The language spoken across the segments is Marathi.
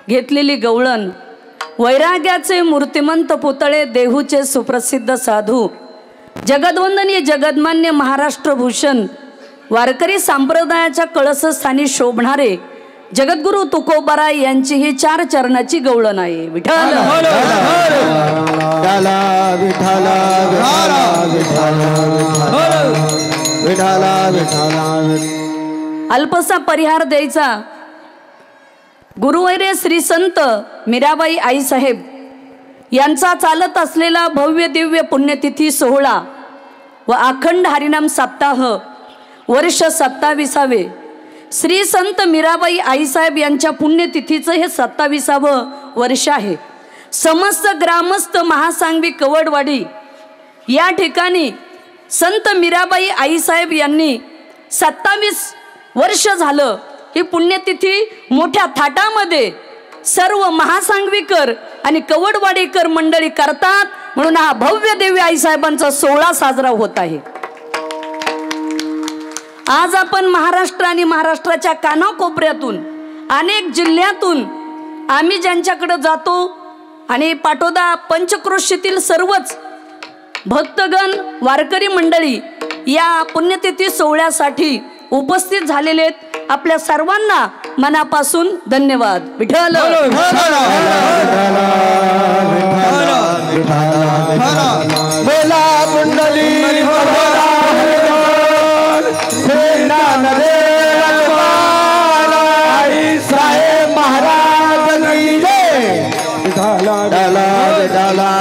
घेतलेली गवळण, वैराग्याचे मूर्तिमंत पुतळे, देहूचे सुप्रसिद्ध साधू, जगद्वंदनीय जगद्मान्य महाराष्ट्रभूषण, वारकरी संप्रदायाच्या कळसस्थानी शोभणारे जगद्गुरु तुकोबाराय यांची ही 4 चरणाची गवळण आहे. विठ्ठल अल्पसा परिहार द्यायचा. गुरुवैर्य श्री संत मीराबाई आईसाहेब यांचा चालत असलेला भव्य दिव्य पुण्यतिथी सोहळा व अखंड हरिनाम सप्ताह वर्ष 27वे. श्री संत मीराबाई आईसाहेब यांच्या पुण्यतिथीचं हे 27वे वर्ष आहे. समस्त ग्रामस्थ महासांगवी कवडवाडी या ठिकाणी संत मीराबाई आईसाहेब यांनी 27 वर्ष झालं ही पुण्यतिथी मोठ्या थाटामध्ये सर्व महासांगवीकर आणि कवडवाडीकर मंडळी करतात. म्हणून हा भव्य दिव्य आईसाहेबांचा सोहळा साजरा होत आहे. आज आपण महाराष्ट्र आणि महाराष्ट्राच्या कानाकोपऱ्यातून अनेक जिल्ह्यातून आम्ही ज्यांच्याकडे जातो आणि पाटोदा पंचक्रोशीतील सर्वच भक्तगण वारकरी मंडळी या पुण्यतिथी सोहळ्यासाठी उपस्थित झालेले आहेत. आपल्या सर्वांना मनापासून धन्यवाद. विठ्ठल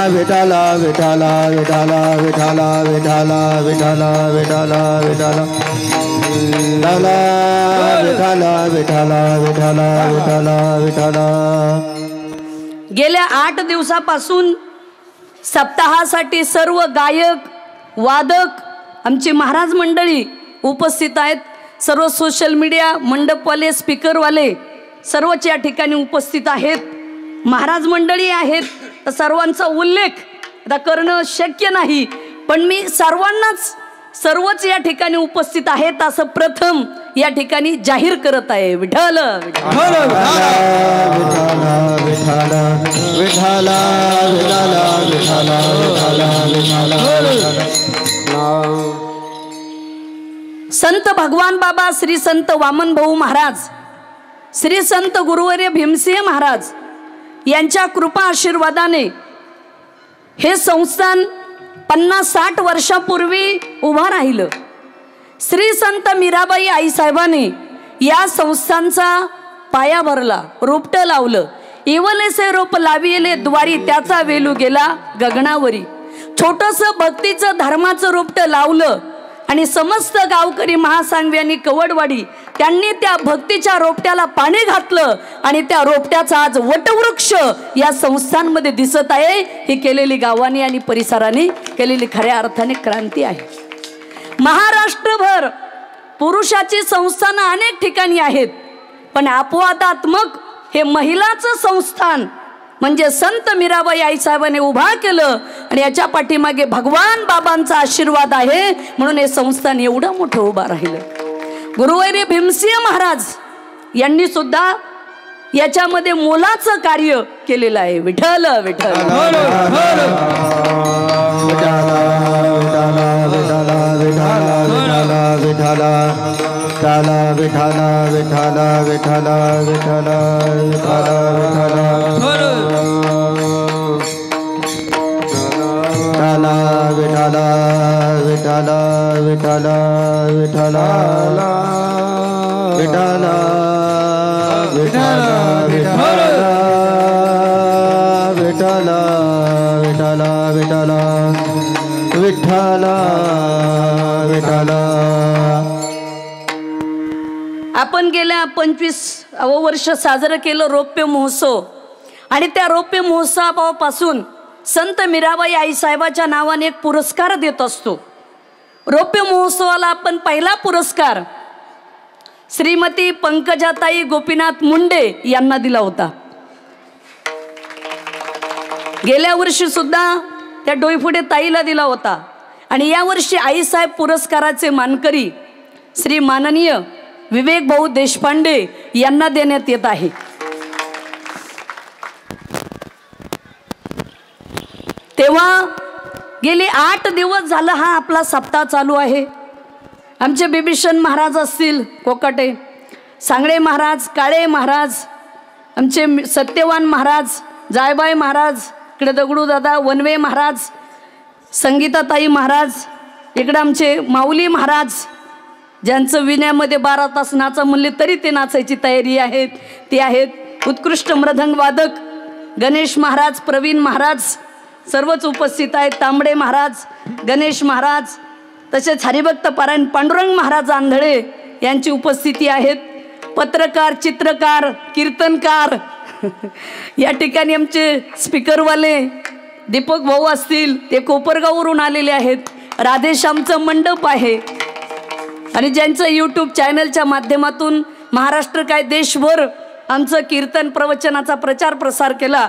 विठाला विठाला विठाला विठाला विठाला विठाला विठाला विठाला विठाला विठाला विठाला विठाला विठाला. गेल्या 8 दिवसापासून सप्ताहासाठी सर्व गायक वादक आमची महाराज मंडळी उपस्थित आहेत. सर्व सोशल मीडिया मंडपवाले स्पीकरवाले सर्वच या ठिकाणी उपस्थित आहेत. महाराज मंडळी आहेत. तर सर्वांचा उल्लेख आता करणं शक्य नाही, पण मी सर्वच या ठिकाणी उपस्थित आहेत असं प्रथम या ठिकाणी जाहीर करत आहे. विठ्ठल संत भगवान बाबा श्री संत वामन भाऊ महाराज, श्री संत गुरुवर्य भीमसिंह महाराज यांच्या कृपा आशीर्वादाने हे संस्थान 50-60 वर्षापूर्वी उभा राहिलं. श्री संत मीराबाई आईसाहेबांनी या संस्थांचा पाया भरला, रोपटं लावलं. इवलेसे रोप लाविले द्वारी त्याचा वेलू गेला गगनावरी. छोटंसं भक्तीचं धर्माचं रोपटं लावलं आणि समस्त गावकरी महासांगवी आणि कवडवाडी त्यांनी त्या भक्तीच्या रोपट्याला पाणी घातलं आणि त्या रोपट्याचा आज वटवृक्ष या संस्थांमध्ये दिसत आहे. ही केलेली गावांनी आणि परिसराने केलेली खऱ्या अर्थाने क्रांती आहे. महाराष्ट्रभर पुरुषाची संस्थानं अनेक ठिकाणी आहेत, पण अपवादात्मक हे महिलाचं संस्थान म्हणजे संत मीराबाई आईसाहेबांनी उभा केलं आणि याच्या पाठीमागे भगवान बाबांचा आशीर्वाद आहे. म्हणून हे संस्थान एवढं मोठं उभा राहिलं. गुरुवर्य भीमसिंह महाराज यांनी सुद्धा याच्यामध्ये मोलाचं कार्य केलेलं आहे. विठ्ठल विठ्ठल आपण गेल्या 25वे वर्ष साजरं केलं रौप्य महोत्सव आणि त्या रौप्य महोत्सवापासून संत मीराबाई आईसाहेबाच्या नावाने एक पुरस्कार देत असतो. रौप्य महोत्सवाला आपण पहिला पुरस्कार श्रीमती पंकजाताई गोपीनाथ मुंडे यांना दिला होता. गेल्या वर्षी सुद्धा त्या डोईफुडे ताईला दिला होता आणि या वर्षी आईसाहेब पुरस्काराचे मानकरी श्री माननीय विवेक भाऊ देशपांडे यांना देण्यात येत आहे. तेव्हा गेली 8 दिवस झालं हा आपला सप्ताह चालू आहे. आमचे बिभीषण महाराज असतील कोकाटे, सांगळे महाराज, काळे महाराज, आमचे सत्यवान महाराज, जायबाई महाराज, इकडे दगडू दादा, वनवे महाराज, संगीताताई महाराज, इकडे आमचे माऊली महाराज, ज्यांचं विण्यामध्ये 12 तास नाचा म्हणले तरी ते नाचायची तयारी आहेत, ते आहेत. उत्कृष्ट मृदंग वादक गणेश महाराज, प्रवीण महाराज सर्वच उपस्थित आहेत. तांबडे महाराज, गणेश महाराज, तसेच हरिभक्त पारायण पांडुरंग महाराज आंधळे यांची उपस्थिती आहेत. पत्रकार, चित्रकार, कीर्तनकार या ठिकाणी आमचे स्पीकरवाले दीपक भाऊ असतील, ते कोपरगाववरून आलेले आहेत. राधेश्यामचं मंडप आहे आणि ज्यांचं यूट्यूब चॅनलच्या माध्यमातून महाराष्ट्र काय देशभर आमचं कीर्तन प्रवचनाचा प्रचार प्रसार केला,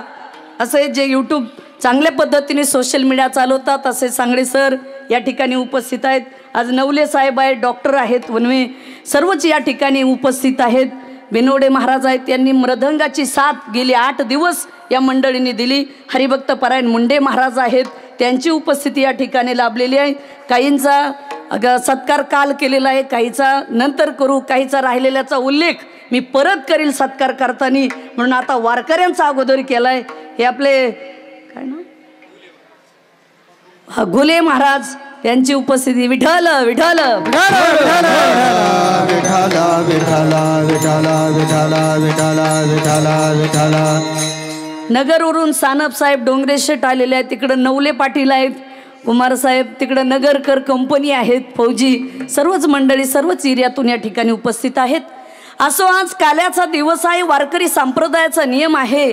असे जे यूट्यूब चांगल्या पद्धतीने सोशल मीडिया चालवतात असे सांगळे सर या ठिकाणी उपस्थित आहेत. आज नवले साहेब आहेत, डॉक्टर आहेत, वनवे सर्वच या ठिकाणी उपस्थित आहेत. बिनवडे महाराज आहेत, त्यांनी मृदंगाची साथ गेली 8 दिवस या मंडळींनी दिली. हरिभक्त पारायण मुंडे महाराज आहेत, त्यांची उपस्थिती या ठिकाणी लाभलेली आहे. काहींचा सत्कार काल केलेला आहे, काहीचा नंतर करू, काहीचा राहिलेल्याचा उल्लेख मी परत करील सत्कार करताना, म्हणून आता वारकऱ्यांचा अगोदर केला आहे. हे आपले काय ना घुले महाराज यांची उपस्थिती. विठ्ठल विठ्ठल नगरवरून सानप साहेब डोंगरे शेट आलेले आहेत. तिकडं नवले पाटील आहेत, कुमार साहेब, तिकडं नगरकर कंपनी आहेत, फौजी, सर्वच मंडळी सर्वच एरियातून या ठिकाणी उपस्थित आहेत. असो आज काल्याचा दिवस आहे. वारकरी संप्रदायाचा नियम आहे,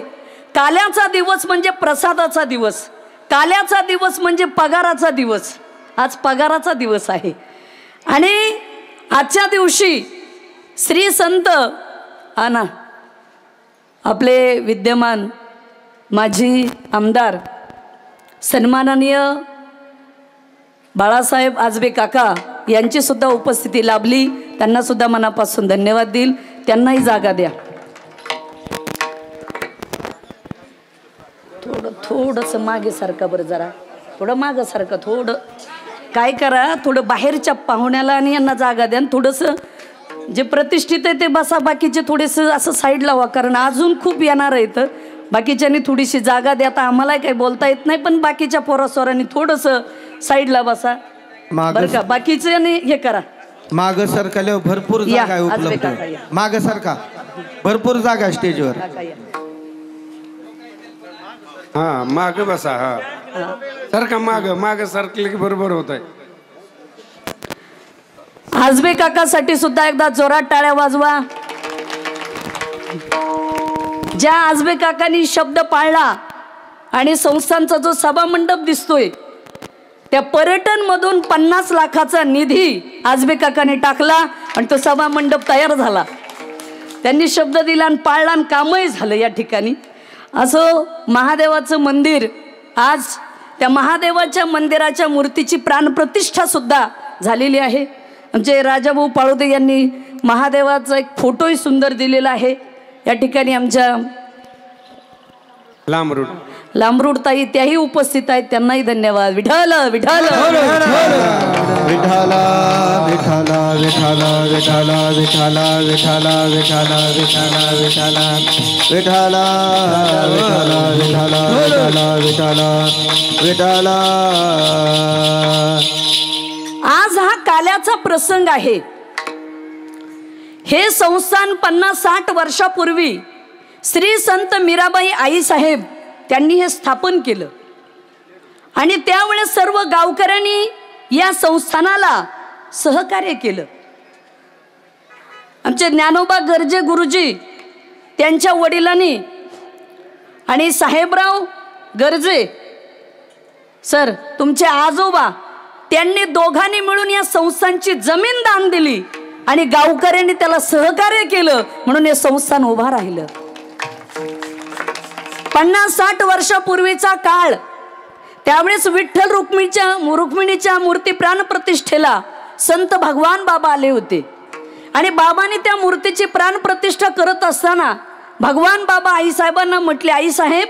काल्याचा दिवस म्हणजे प्रसादाचा दिवस, काल्याचा दिवस म्हणजे पगाराचा दिवस. आज पगाराचा दिवस आहे आणि आजच्या दिवशी श्री संत आना आपले विद्यमान माजी आमदार सन्माननीय बाळासाहेब आजबे काका यांची सुद्धा उपस्थिती लाभली. त्यांना सुद्धा मनापासून धन्यवाद देईल. त्यांनाही जागा द्या. थोडंसं मागे सारखं बरं, जरा थोडं मागं सारखं, थोडं काय करा, थोडं बाहेरच्या पाहुण्याला आणि यांना जागा द्या. थोडंसं जे प्रतिष्ठित आहे ते बसा, बाकीचे थोडेसं असं साईडला व्हा, कारण अजून खूप येणार आहे. तर बाकीच्यांनी थोडीशी जागा द्या. आता आम्हाला काही बोलता येत नाही, पण बाकीच्या पोरासोरांनी थोडंसं साईडला बसा बरं का. बाकीच्यांनी हे करा, माग सरकारला भरपूर जागा आहे उपलब्ध. माग सरका, भरपूर जागा स्टेजवर. हा माग बसा. हा सरका, माग माग सरकले की बरोबर होत आहे. आजबे काकासाठी सुद्धा एकदा जोरात टाळ्या वाजवा. ज्या आजबे काकांनी शब्द पाळला आणि संस्थांचा जो सभा मंडप दिसतोय, त्या पर्यटन मधून 50 लाखाचा निधी आजबे काकांनी टाकला आणि तो सभा मंडप तयार झाला. त्यांनी शब्द दिला आणि पाळला आणि कामही झालं या ठिकाणी. असं महादेवाचं मंदिर, आज त्या महादेवाच्या मंदिराच्या मूर्तीची प्राणप्रतिष्ठा सुद्धा झालेली आहे. आमचे राजाभाऊ पाळोदे यांनी महादेवाचा एक फोटोही सुंदर दिलेला आहे. या ठिकाणी आमच्या लांबरूड ताई त्याही उपस्थित आहेत, त्यांनाही धन्यवाद. विठ्ठल विठ्ठल विठाला विठाला विठाला विठाला विठाला विठाला विठाला विठाला विठाला विठाला विठाला विठाला विठाला विठाला. आज हा काल्याचा प्रसंग आहे. हे संस्थान 50-60 वर्षापूर्वी श्री संत मीराबाई आई साहेब त्यांनी हे स्थापन केलं आणि त्यावेळेस सर्व गावकऱ्यांनी या संस्थानाला सहकार्य केलं. आमचे ज्ञानोबा गर्जे गुरुजी त्यांच्या वडिलांनी आणि साहेबराव गर्जे सर तुमचे आजोबा, त्यांनी दोघांनी मिळून या संस्थांची जमीन दान दिली आणि गावकऱ्यांनी त्याला सहकार्य केलं, म्हणून हे संस्थान उभा राहिलं. 50-60 वर्षापूर्वीचा काळ, त्यावेळेस विठ्ठल रुक्मिणीच्या मूर्ती प्राणप्रतिष्ठेला संत भगवान बाबा आले होते आणि बाबांनी त्या मूर्तीची प्राणप्रतिष्ठा करत असताना भगवान बाबा आईसाहेबांना म्हटले, आईसाहेब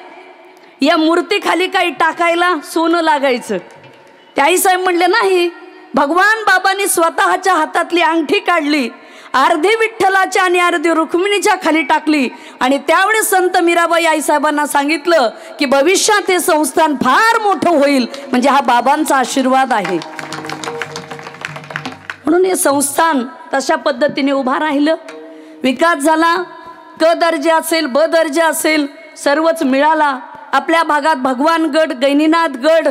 या मूर्तीखाली काही टाकायला सोनं लागायचं. ते आईसाहेब म्हणले नाही. भगवान बाबांनी स्वतःच्या हातातली अंगठी काढली, अर्धी विठ्ठलाच्या आणि अर्धी रुक्मिणीच्या खाली टाकली आणि त्यावेळेस संत मीराबाई आईसाहेबांना सांगितलं की भविष्यात हे संस्थान फार मोठं होईल, म्हणजे हा बाबांचा आशीर्वाद आहे. म्हणून हे संस्थान तशा पद्धतीने उभा राहिलं. विकास झाला. क दर्जा असेल, ब दर्जा असेल, सर्वच मिळाला. आपल्या भागात भगवानगड, गैनीनाथगड,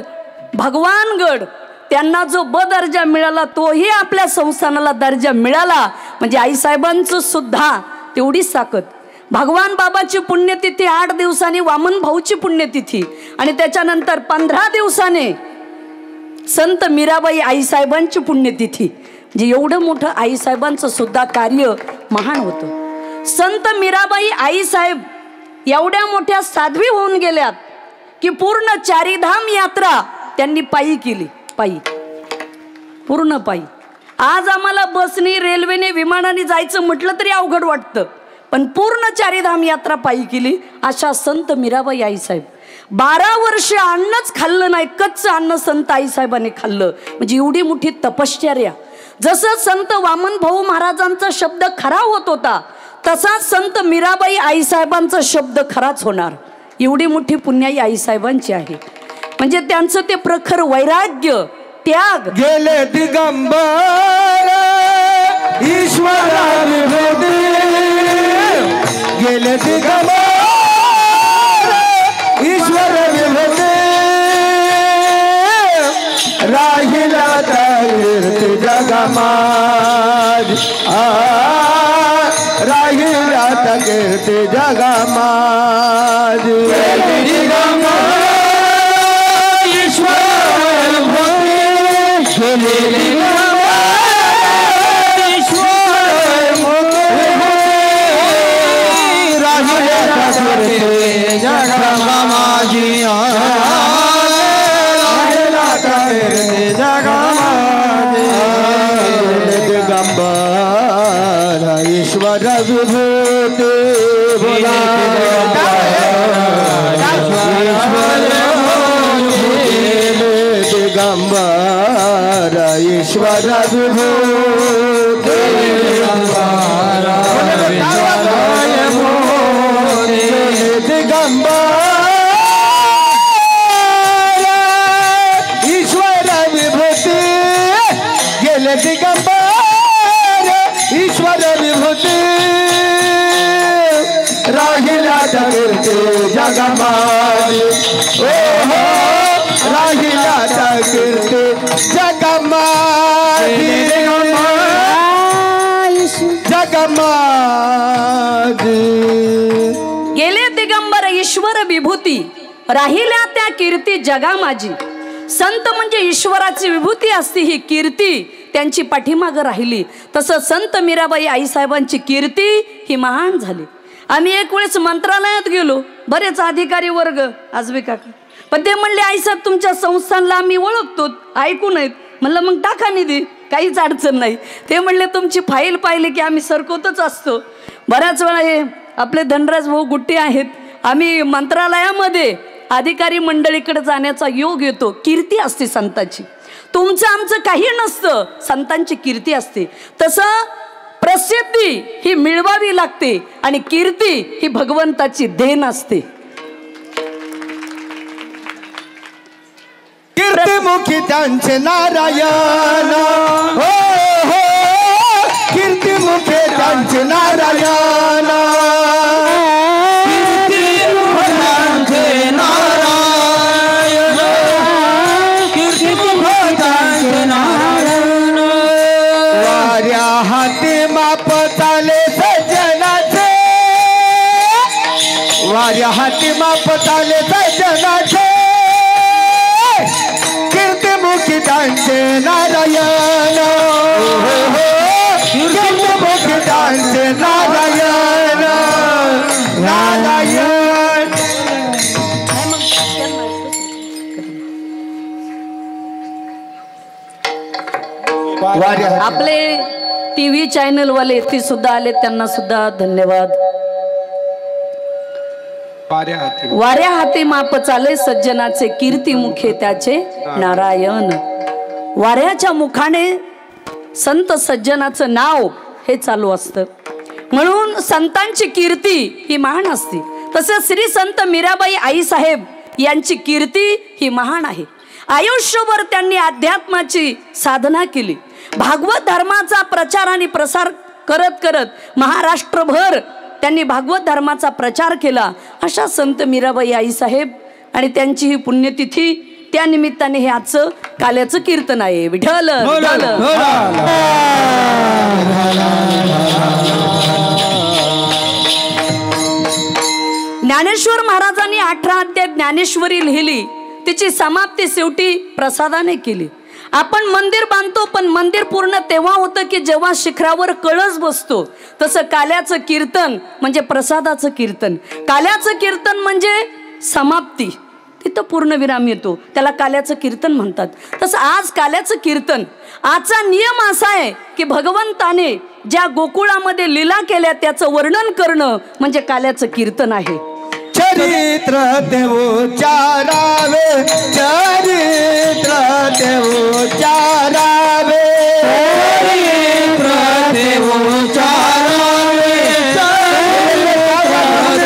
भगवानगड त्यांना जो ब दर्जा मिळाला तोही आपल्या संस्थानाला दर्जा मिळाला. म्हणजे आईसाहेबांचं सुद्धा तेवढीच ताकद. भगवान बाबाची पुण्यतिथी 8 दिवसांनी, वामन भाऊची पुण्यतिथी आणि त्याच्यानंतर 15 दिवसाने संत मीराबाई आईसाहेबांची पुण्यतिथी. म्हणजे एवढं मोठं आईसाहेबांचं सुद्धा कार्य महान होतं. संत मीराबाई आईसाहेब एवढ्या मोठ्या साध्वी होऊन गेल्यात की पूर्ण चारीधाम यात्रा त्यांनी पायी केली. पायी, पूर्ण पायी. आज आम्हाला बसने, रेल्वेने, विमानाने जायचं म्हटलं तरी अवघड वाटतं, पण पूर्ण चारीधाम यात्रा पायी केली अशा संत मीराबाई आईसाहेब. 12 वर्ष अन्नच खाल्लं नाही, कच्चं अन्न संत आईसाहेबांनी खाल्लं. म्हणजे एवढी मोठी तपश्चर्या. जसं संत वामन भाऊ महाराजांचा शब्द खरा होत होता तसा संत मीराबाई आईसाहेबांचा शब्द खराच होणार. एवढी मोठी पुण्याई आईसाहेबांची आहे. म्हणजे त्यांचं ते प्रखर वैराग्य, त्याग. गेले दिगंबर ईश्वरा विभूती, गेले दिगंबर ईश्वर विभूती, राहिला कीर्ती जगमाज, राहिला कीर्ती जगमाज. ईश्वर विभूति बोला दिगंबर ईश्वर विभूति दिगंबर ईश्वर विभूति, गेले दिगंबर ईश्वर विभूति, राहिला कीर्ती जगमाज. राहिला कीर्ती जगमाज, जगमाज. गेले दिगंबर ईश्वर विभूती, राहिल्या त्या कीर्ती जगा माझी. संत म्हणजे ईश्वराची विभूती असते, ही कीर्ती त्यांची पाठीमागं राहिली. तसं संत मीराबाई आईसाहेबांची कीर्ती ही महान झाली. आम्ही एक वेळेस मंत्रालयात गेलो, बरेच अधिकारी वर्ग, आजबे काका, पण ते म्हणले आईसाहेब तुमच्या संस्थानला आम्ही ओळखतो, ऐकू नयेत. म्हणलं मग टाका निधी, काहीच अडचण नाही. ते म्हणले तुमची फाईल पाहिली की आम्ही सरकवतच असतो. बऱ्याच वेळा हे आपले धनराज भाऊ गुट्टे आहेत, आम्ही मंत्रालयामध्ये अधिकारी मंडळीकडे जाण्याचा योग येतो. कीर्ती असते संतांची. तुमचं आमचं काही नसतं, संतांची कीर्ती असते. तसं प्रसिद्धी ही मिळवावी लागते आणि कीर्ती ही भगवंताची देण असते. कीर्तिमुखी त्यांचे नारायण, हो हो, कीर्तिमुखी त्यांचे नारायण, वाऱ्या हाती माप चाले सज्जनाचे, वाऱ्या हाती माप चाले सज्जनाचे, कीर्तिमुखी त्यांचे नारायण, कीर्तिमुखी त्यांचे नारायण, नारायण. आपले टीव्ही चॅनल वाले ते सुद्धा आले, त्यांना सुद्धा धन्यवाद. वाऱ्या हाती माप चाले सज्जनाचे कीर्ती मुखे त्याचे नारायण. वाऱ्याच्या मुखाने संत सज्जनाचं नाव हे चालू असतं, म्हणून संतांची कीर्ती ही महान असते. तसेच श्री संत मीराबाई आईसाहेब यांची कीर्ती ही महान आहे. आयुष्यभर त्यांनी अध्यात्माची साधना केली. भागवत धर्माचा प्रचार आणि प्रसार करत करत महाराष्ट्रभर त्यांनी भागवत धर्माचा प्रचार केला. अशा संत मीराबाई आईसाहेब आणि त्यांची ही पुण्यतिथी, त्या निमित्ताने हे आजचं काल्याचं कीर्तन आहे. विठ्ठल ज्ञानेश्वर महाराजांनी 18 अध्याय ज्ञानेश्वरी लिहिली. तिची समाप्ती शेवटी प्रसादाने केली. आपण मंदिर बांधतो, पण मंदिर पूर्ण तेव्हा होतं की जेव्हा शिखरावर कळस बसतो. तसं काल्याचं कीर्तन म्हणजे प्रसादाचं कीर्तन. काल्याचं कीर्तन म्हणजे समाप्ती, तिथं पूर्णविराम येतो, त्याला काल्याचं कीर्तन म्हणतात. तसं आज काल्याचं कीर्तन, आजचा नियम असा आहे की भगवंताने ज्या गोकुळामध्ये लीला केल्या त्याचं वर्णन करणं म्हणजे काल्याचं कीर्तन आहे. चरित्र देवोचारावे, चरित्र देवोचारावे, चरित्र देवोचारावे, चरित्र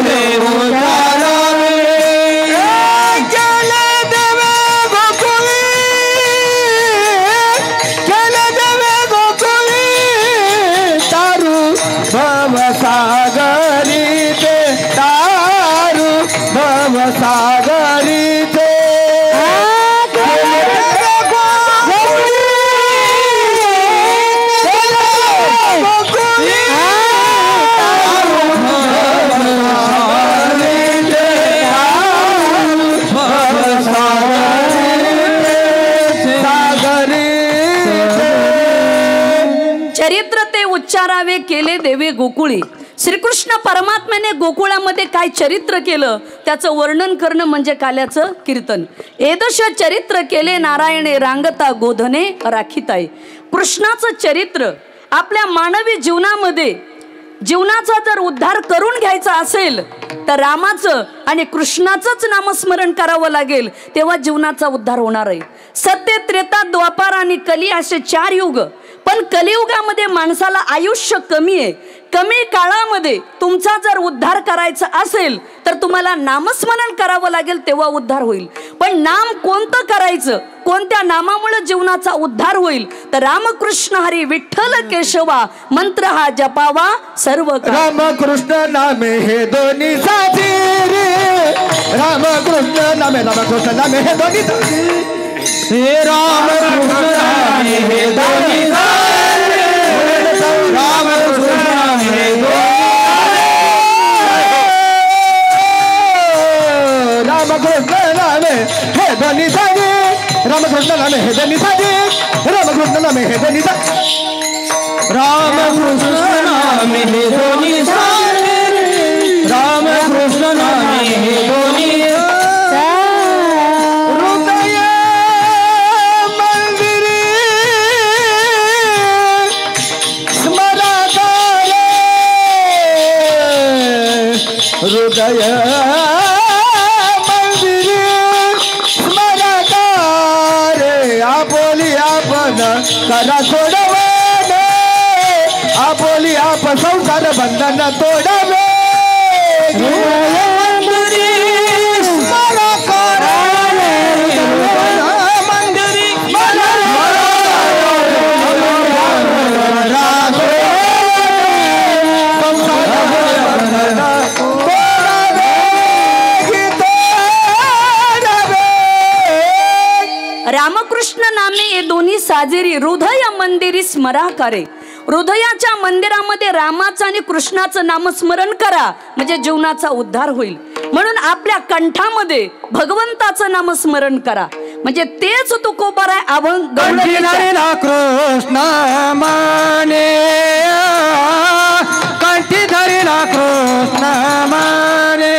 देवोचारावे. केले देवे गोकुळी, केले देवे गोकुळी, तारू भवसागरी ते भवसागरी ते. चरित्र ते उच्चारावे केले देवे गोकुळी. श्रीकृष्ण परमात्म्याने गोकुळामध्ये काय चरित्र केलं त्याचं वर्णन करणं म्हणजे काल्याचं कीर्तन. एदश चरित्र केले नारायणे रांगता गोधने राखीताय. कृष्णाचं चरित्र आपल्या मानवी जीवनामध्ये, जीवनाचा जर उद्धार करून घ्यायचा असेल तर रामाचं आणि कृष्णाचंच नामस्मरण करावं लागेल, तेव्हा जीवनाचा उद्धार होणार आहे. सत्य, त्रेता, द्वापार आणि कली असे 4 युग. पण कलियुगामध्ये माणसाला आयुष्य कमी आहे. कमी काळामध्ये तुमचा जर उद्धार करायचा असेल तर तुम्हाला नामस्मरण करावं लागेल, तेव्हा उद्धार होईल. पण नाम कोणतं करायचं, कोणत्या नामामुळे जीवनाचा उद्धार होईल तर रामकृष्ण हरी विठ्ठल केशवा मंत्र हा जपावा सर्व. रामकृष्ण नामे हे दोन्ही साथी रे, रामकृष्ण नामे, रामकृष्ण नामे हे दोन्ही साथी, हे रामकृष्ण नामे हे दोन्ही साथी, रामकृष्ण नामे हे रामकृष्ण नामे हे दोन्ही साथी, रामकृष्ण नामे हे दोन्ही साथी, रामकृष्ण नामे हे दोन्ही साथी, रामकृष्ण नामे हे दोन्ही साथी, रामकृष्ण नामे हे दोन्ही. हृदय मंदिरी स्मराकारे, हृदय मंदिरी स्मराकारे, आपोली आपण करा सोडवणे, आपोली आप संसार बंधन तोडवे. रामकृष्ण नामे हे दोन्ही साजेरी हृदय मंदिरी स्मरा करे. हृदयाच्या मंदिरामध्ये रामाचं आणि कृष्णाचं नामस्मरण करा म्हणजे जीवनाचा उद्धार होईल. म्हणून आपल्या कंठामध्ये भगवंताचं नामस्मरण करा म्हणजे तेच तुकोबाराय अभंग कृष्ण माने, कंठी धरिला कृष्ण माने,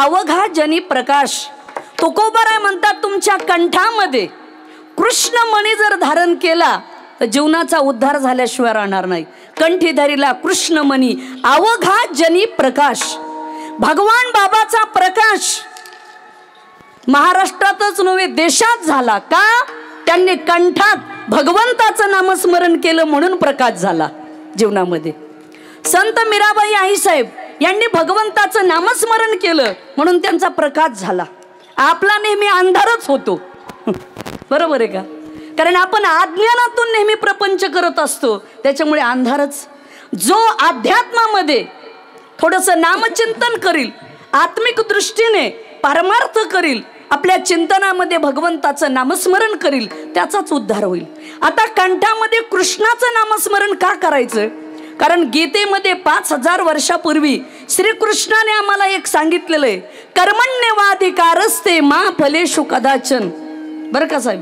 अवघा जनी प्रकाश. तुकोबाराय म्हणतात तुमच्या कंठामध्ये कृष्णमणी जर धारण केला तर जीवनाचा उद्धार झाल्याशिवाय राहणार नाही. कंठी धरीला कृष्णमणी अवघा जनी प्रकाश. भगवान बाबाचा प्रकाश महाराष्ट्रातच नव्हे देशात झाला. का? त्यांनी कंठात भगवंताचं नामस्मरण केलं म्हणून प्रकाश झाला जीवनामध्ये. संत मीराबाई आईसाहेब यांनी भगवंताचं नामस्मरण केलं म्हणून त्यांचा प्रकाश झाला. आपला नेहमी अंधारच होतो. बरोबर आहे का? कारण आपण अज्ञानातून नेहमी प्रपंच करत असतो, त्याच्यामुळे अंधारच. जो अध्यात्मामध्ये थोडंसं नामचिंतन करील, आत्मिक दृष्टीने पारमार्थ करील, आपल्या चिंतनामध्ये भगवंताचं नामस्मरण करील, त्याचाच उद्धार होईल. आता कंठामध्ये कृष्णाचं नामस्मरण का करायचं? कारण गीतेमध्ये 5000 वर्षापूर्वी श्रीकृष्णाने आम्हाला एक सांगितलेलं आहे, कर्मण्यवाधिकारस्ते मा फलेषु कदाचन. बरं का साहेब,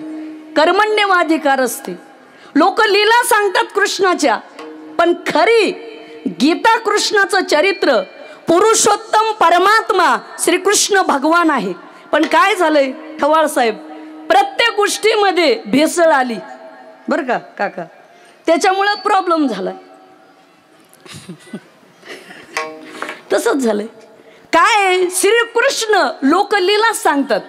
कर्मण्यवाधिकारस्ते. लोक लीला सांगतात कृष्णाच्या, पण खरी गीता कृष्णाचं चरित्र, पुरुषोत्तम परमात्मा श्रीकृष्ण भगवान आहे. पण काय झालंय ठवाळ साहेब, प्रत्येक गोष्टीमध्ये भेसळ आली. बरं का काका, त्याच्यामुळे प्रॉब्लेम झालाय. तसंच झालंय. काय श्रीकृष्ण लोक लीला सांगतात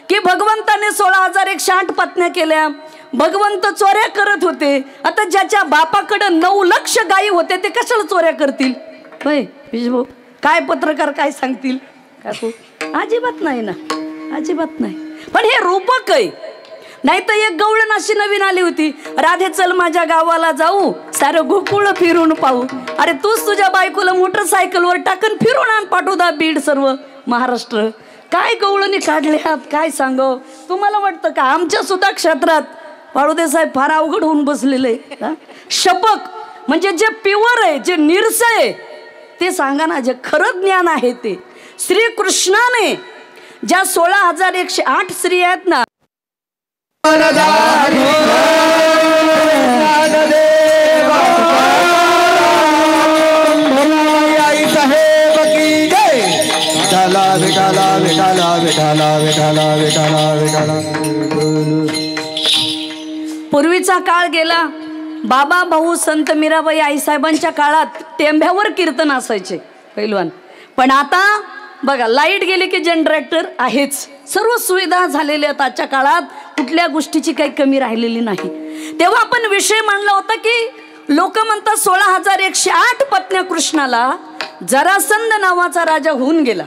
की भगवंताने 16,108 पत्न्या केल्या, भगवंत चोऱ्या करत होते. आता ज्याच्या बापाकडे 9 लाख गायी होते ते कशाला चोऱ्या करतील? भाऊ काय पत्रकार काय सांगतील? काकू अजिबात नाही ना, अजिबात नाही. पण हे रूपक आहे. नाही तर एक गवळण अशी नवीन आली होती, राधे चल माझ्या गावाला जाऊ, सारं गोकुळ फिरून पाहू. अरे तूच तुझ्या बायकोला मोटरसायकलवर टाकून फिरून आण पाठवता बीड सर्व महाराष्ट्र. काय गवळणी काढल्यात काय सांगो. तुम्हाला वाटतं का आमच्या सुद्धा क्षेत्रात पाडुदे साहेब फार अवघड होऊन बसलेले. शपक म्हणजे जे प्युअर आहे, जे निरस आहे ते सांगा ना, जे खरं ज्ञान आहे ते. श्रीकृष्णाने ज्या 16,108 स्त्री आहेत ना, पूर्वीचा काळ गेला. बाबा भाऊ संत मीराबाई आईसाहेबांच्या काळात टेंभ्यावर कीर्तन असायचे पैलवान. पण आता बघा, लाईट गेली की जनरेटर आहेच, सर्व सुविधा झालेल्या आहेत. आजच्या काळात कुठल्या गोष्टीची काही कमी राहिलेली नाही. तेव्हा आपण विषय मांडला होता की लोक म्हणतात 16,108 पत्न्या कृष्णाला. जरासंध नावाचा राजा होऊन गेला.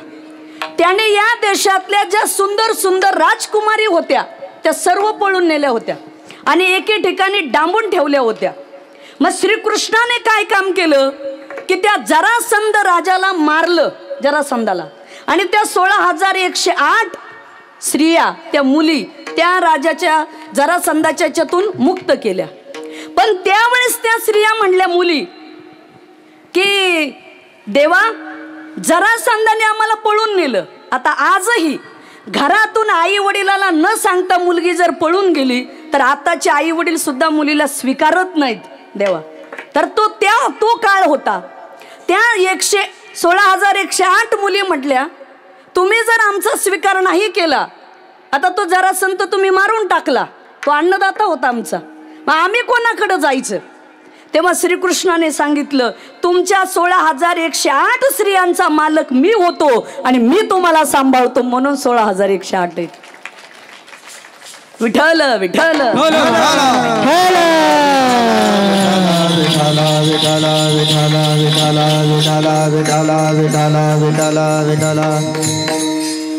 त्याने या देशातल्या ज्या सुंदर सुंदर राजकुमारी होत्या त्या सर्व पळून नेल्या होत्या आणि एके ठिकाणी डांबून ठेवल्या होत्या. मग श्रीकृष्णाने काय काम केलं की त्या जरासंध राजाला मारलं, जरासंधाला, आणि त्या 16,108 स्त्रिया, त्या मुली त्या राजाच्या जरासंधाच्या याच्यातून मुक्त केल्या. पण त्यावेळेस त्या स्त्रिया म्हणल्या मुली की देवा, जरासंधाने आम्हाला पळून नेलं. आता आजही घरातून आई वडिलाला न सांगता मुलगी जर पळून गेली तर आताचे आई वडील सुद्धा मुलीला स्वीकारत नाहीत देवा. तर तो काळ होता. त्या 16,108 मुली म्हटल्या, तुम्ही जर आमचा स्वीकार नाही केला, आता तो जरासंध तुम्ही मारून टाकला, तो अन्नदाता होता आमचा, मग आम्ही कोणाकडे जायचं? तेव्हा श्रीकृष्णाने सांगितलं, तुमच्या 16,108 स्त्रियांचा मालक मी होतो आणि मी तुम्हाला सांभाळतो, म्हणून 16,108 आहेत. विठ्ठल विठ्ठल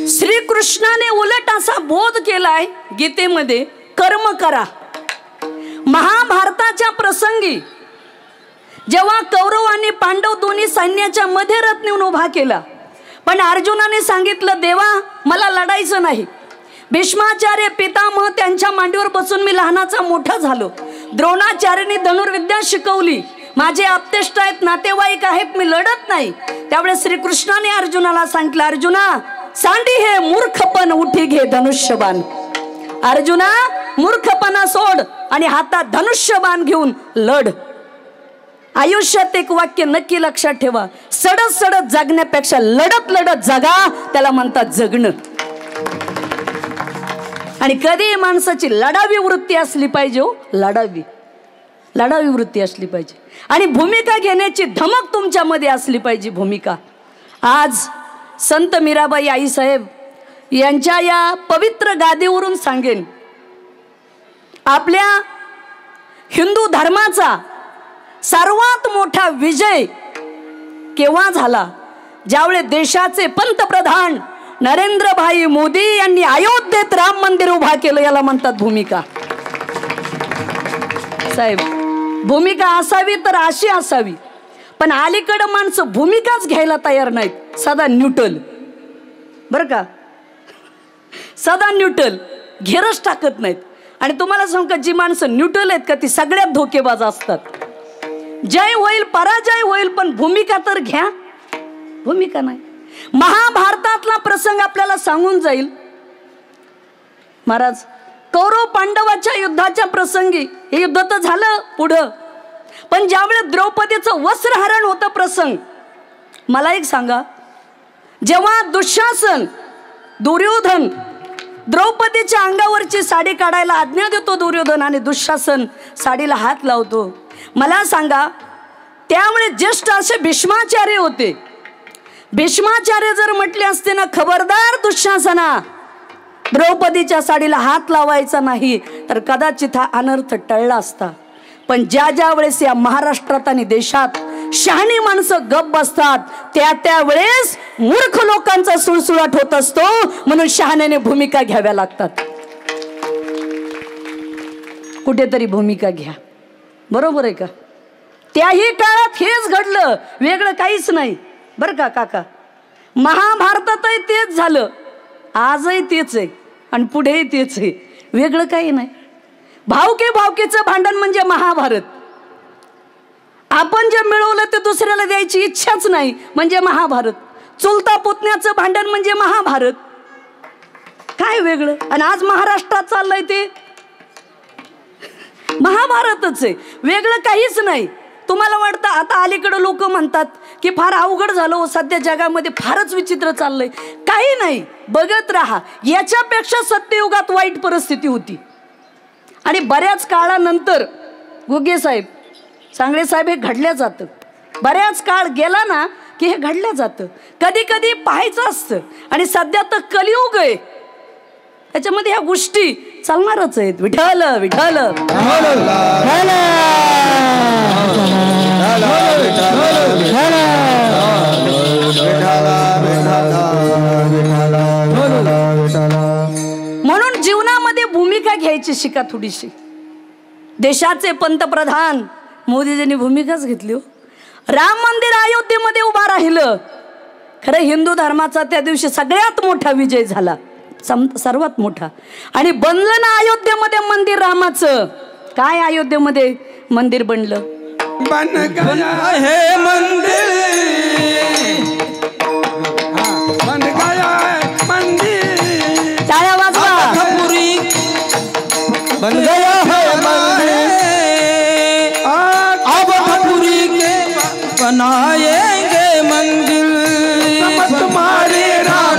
श्रीकृष्णाने उलट असा बोध केलाय गीतेमध्ये, कर्म करा. महाभारताच्या प्रसंगी जेव्हा कौरव आणि पांडव दोन्ही सैन्याच्या मध्ये रथ नेऊन उभा केला, पण अर्जुनाने सांगितलं देवा मला लढायचं नाही. भीष्माचार्य पितामह त्यांच्या मांडीवर बसून मी लहानाचा मोठा झालो. द्रोणाचार्यांनी धनुर्विद्या शिकवली, माझे आप्तेष्ट आहेत, नातेवाईक आहेत, मी लढत नाही. त्यावेळेस श्रीकृष्णाने अर्जुनाला सांगितलं, अर्जुना सांडी हे मूर्खपण, उठी घे धनुष्यबाण. अर्जुना मूर्खपणा सोड आणि हातात धनुष्यबाण घेऊन लढ. आयुष्यात एक वाक्य नक्की लक्षात ठेवा, सडत सडत जगण्यापेक्षा लढत लढत जगा, त्याला म्हणतात जगणं. आणि कधी माणसाची लढावी वृत्ती असली पाहिजे हो, लढावी वृत्ती असली पाहिजे. आणि भूमिका घेण्याची धमक तुमच्यामध्ये असली पाहिजे. भूमिका आज संत मीराबाई आईसाहेब यांच्या या पवित्र गादीवरून सांगेन, आपल्या हिंदू धर्माचा सर्वात मोठा विजय केव्हा झाला? ज्यावेळेस देशाचे पंतप्रधान नरेंद्रभाई मोदी यांनी अयोध्येत राम मंदिर उभा केलं, याला म्हणतात भूमिका. साहेब, भूमिका असावी तर अशी असावी, पण अलीकडं माणसं भूमिकाच घ्यायला तयार नाहीत, सदा न्यूट्रल. बरं का, सदा न्यूट्रल, घेरच टाकत नाहीत. आणि तुम्हाला सांगू का, जी माणसं न्यूट्रल आहेत का ती सगळ्यात धोकेबाज असतात. जय होईल पराजय होईल, पण भूमिका तर घ्या. भूमिका नाही. महाभारतातला प्रसंग आपल्याला सांगून जाईल महाराज. कौरव पांडवाच्या युद्धाच्या प्रसंगी, हे युद्ध तर झालं पुढं, पण ज्यावेळेस द्रौपदीचं वस्त्रहरण होतं प्रसंग, मला एक सांगा, जेव्हा दुःशासन दुर्योधन द्रौपदीच्या अंगावरची साडी काढायला आज्ञा देतो दुर्योधन, आणि दुःशासन साडीला हात लावतो, मला सांगा त्यावेळेस ज्येष्ठ असे भीष्माचार्य होते. भीष्माचार्य जर म्हटले असते ना, खबरदार दुःशासना, द्रौपदीच्या साडीला हात लावायचा नाही, तर कदाचित हा अनर्थ टळला असता. पण ज्या वेळेस या महाराष्ट्रात आणि देशात शहाणी माणसं गप बसतात, त्या वेळेस मूर्ख लोकांचा सुळसुळाट होत असतो. म्हणून शहाण्याने भूमिका घ्याव्या लागतात. कुठेतरी भूमिका घ्या. बरोबर आहे का? त्याही काळात हेच घडलं, वेगळं काहीच नाही. बरं का काका, महाभारतातही तेच झालं, आजही तेच आहे आणि पुढेही तेच आहे, वेगळं काही नाही. भावकीचं भांडण म्हणजे महाभारत. आपण जे मिळवलं ते दुसऱ्याला द्यायची इच्छाच नाही म्हणजे महाभारत. चुलता पुतण्याचं भांडण म्हणजे महाभारत. काय वेगळं? आणि आज महाराष्ट्रात चाललंय ते महाभारतच आहे, वेगळं काहीच नाही. तुम्हाला वाटतं आता अलीकडं लोक म्हणतात की फार अवघड झालं, सध्या जगामध्ये फारच विचित्र चाललंय. काही नाही, बघत राहा. याच्यापेक्षा सत्ययुगात वाईट परिस्थिती होती. आणि बऱ्याच काळानंतर गुगे साहेब, सांगळे साहेब, हे घडल्या जातं. बऱ्याच काळ गेला ना की हे घडल्या जातं. कधी कधी पाहायचं असतं. आणि सध्या तर कलियुग आहे, त्याच्यामध्ये ह्या गोष्टी चालणारच आहेत. विठ्ठल विठ्ठल म्हणून जीवनामध्ये भूमिका घ्यायची शिका थोडीशी. देशाचे पंतप्रधान मोदीजींनी भूमिकाच घेतली. राम मंदिर अयोध्येमध्ये उभा राहिलं. खरं हिंदू धर्माचा त्या दिवशी सगळ्यात मोठा विजय झाला, सर्वात मोठा. आणि बनलं ना अयोध्येमध्ये मंदिर रामाचं. काय अयोध्येमध्ये मंदिर बनलं? बन गया है मंदिर, बन गया है मंदिर. टाळ्या वाजवा. बन गया है मंदिर, अब खपुरी के बनाएंगे मंदिर. तुम्हारे राम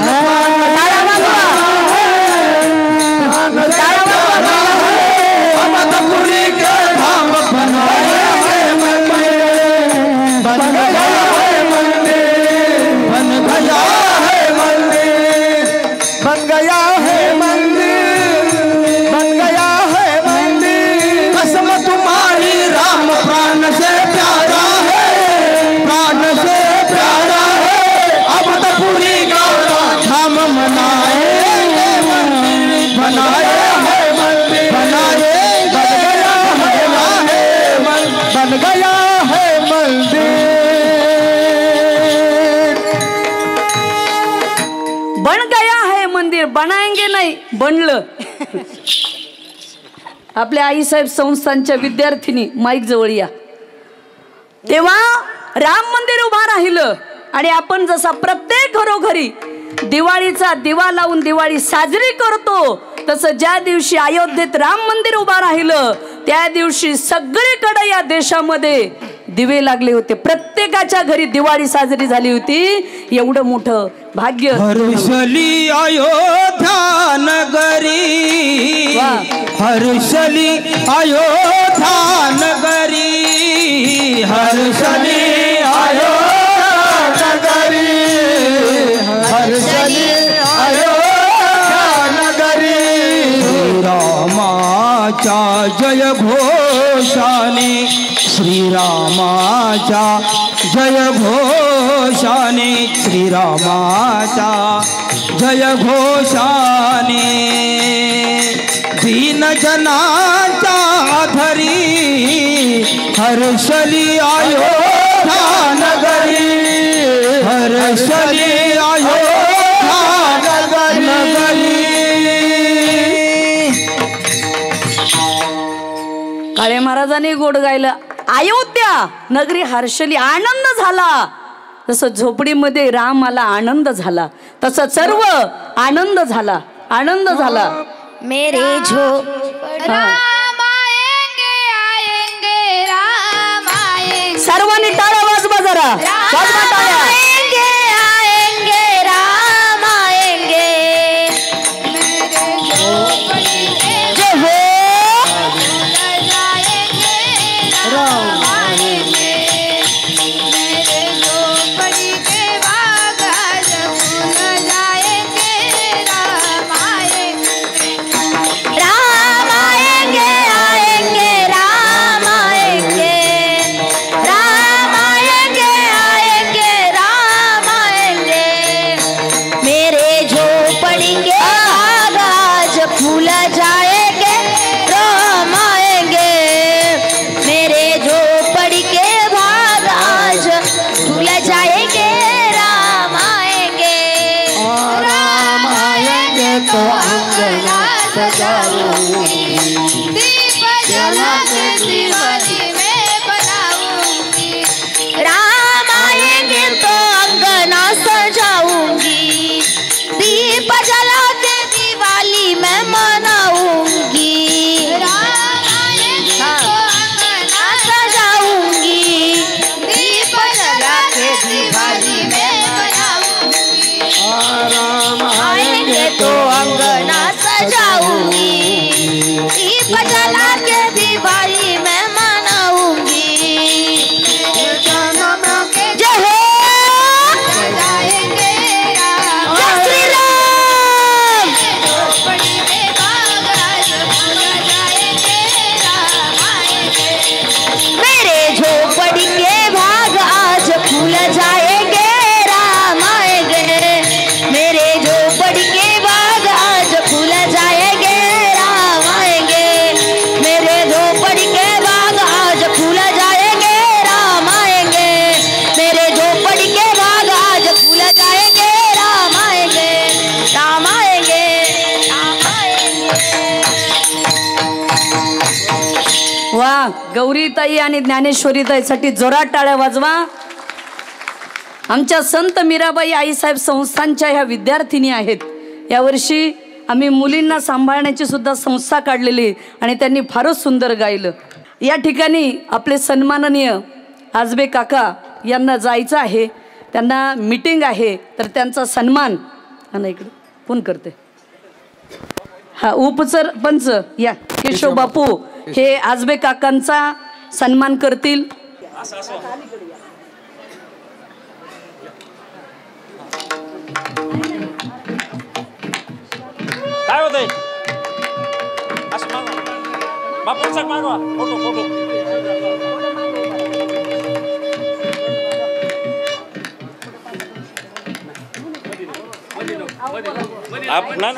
बनाएंगे नाही, बनलं. आपल्या आईसाहेब संस्थांच्या विद्यार्थिनी माईक जवळ या. तेव्हा राम मंदिर उभा राहिलं. आणि आपण जसा प्रत्येक घरोघरी दिवाळीचा दिवा लावून दिवाळी साजरी करतो, तसं ज्या दिवशी अयोध्येत राम मंदिर उभा राहिलं त्या दिवशी सगळीकडे या देशामध्ये दिवे लागले होते, प्रत्येकाच्या घरी दिवाळी साजरी झाली होती. एवढं मोठं भाग्य. हर्षली अयोध्या नगरी, हर्षली अयोध्या नगरी, हर्षली अयोध्या नगरी, हर्षली अयोध्या नगरी. श्रीरामाच्या जय घोषाने, श्रीरामाच्या जय घोषाने, श्रीरामाच्या जय घोषाने. दीन जनाच्या धरी हर्षली अयोध्या नगरी, हर्षली अयोध्या नगरी. काळे महाराजांनी गोड गायलं, अयोध्या नगरी हर्षली, आनंद झाला. तसं झोपडीमध्ये रामाला आनंद झाला, तसं सर्व आनंद झाला, आनंद झाला. मेरे राम आएंगे राम आएंगे. सर्वांनी टाळ्या वाजवा जरा, वाजवा टाळ्या. आएंगे राम आएंगे. मेरे झोपड़ी के जय हो जाएंगे राम आएंगे. मेरे झोपड़ी के बाग फूल जाएंगे राम आएंगे. राम आएंगे आएंगे राम आएंगे. राम आएंगे आएंगे राम आएंगे. मेरे झोपड़ी के बाग आज फूल जाएंगे राम आएंगे. मेरे झोपड़ी के बाग आज फूल जाएंगे राम आएंगे. राम आएंगे तो अंगना सजाऊंगी, दीप जला के दिवाली में बनाऊंगी. राम आएंगे तो अंगना सजाऊंगी, दीप जला के दिवाली में मनाऊंगी. राम आएंगे तो अंगना सजाऊंगी, दीप जला के दिवाली में मनाऊंगी. राम आएंगे तो अंगना सजाऊंगी, दीप जला के दिवाली में मनाऊंगी. जय हो जाएंगे राम. जय श्री राम. झोपड़ी में बाग आज फूल जाएंगे राम आएंगे. मेरे झोपड़ी के बाग आज फूल जाएंगे राम आएंगे. मेरे झोपड़ी के बाग आज फूल जाएंगे राम आएंगे. मेरे झोपड़ी के बाग आज फूल जाएंगे राम आएंगे. मेरे झोपड़ी के बाग आज फूल जाएंगे राम आएंगे. राम आएंगे, राम आएंगे. वा, गौरीताई आणि ज्ञानेश्वरीताईसाठी जोरात टाळ्या वाजवा. आमच्या संत मीराबाई आईसाहेब संस्थांच्या ह्या विद्यार्थिनी आहेत. यावर्षी आम्ही मुलींना सांभाळण्याची सुद्धा संस्था काढलेली आणि त्यांनी फारच सुंदर गायलं. या ठिकाणी आपले सन्माननीय आजबे काका यांना जायचं आहे, त्यांना मीटिंग आहे, तर त्यांचा सन्मान हा इकडे फोन करते. हा उपसरपंच या केशव बापू हे आजबे काकांचा सन्मान करतील. काय होतंय असं मागवा बापूंचा मागवा फोटो फोटो नाही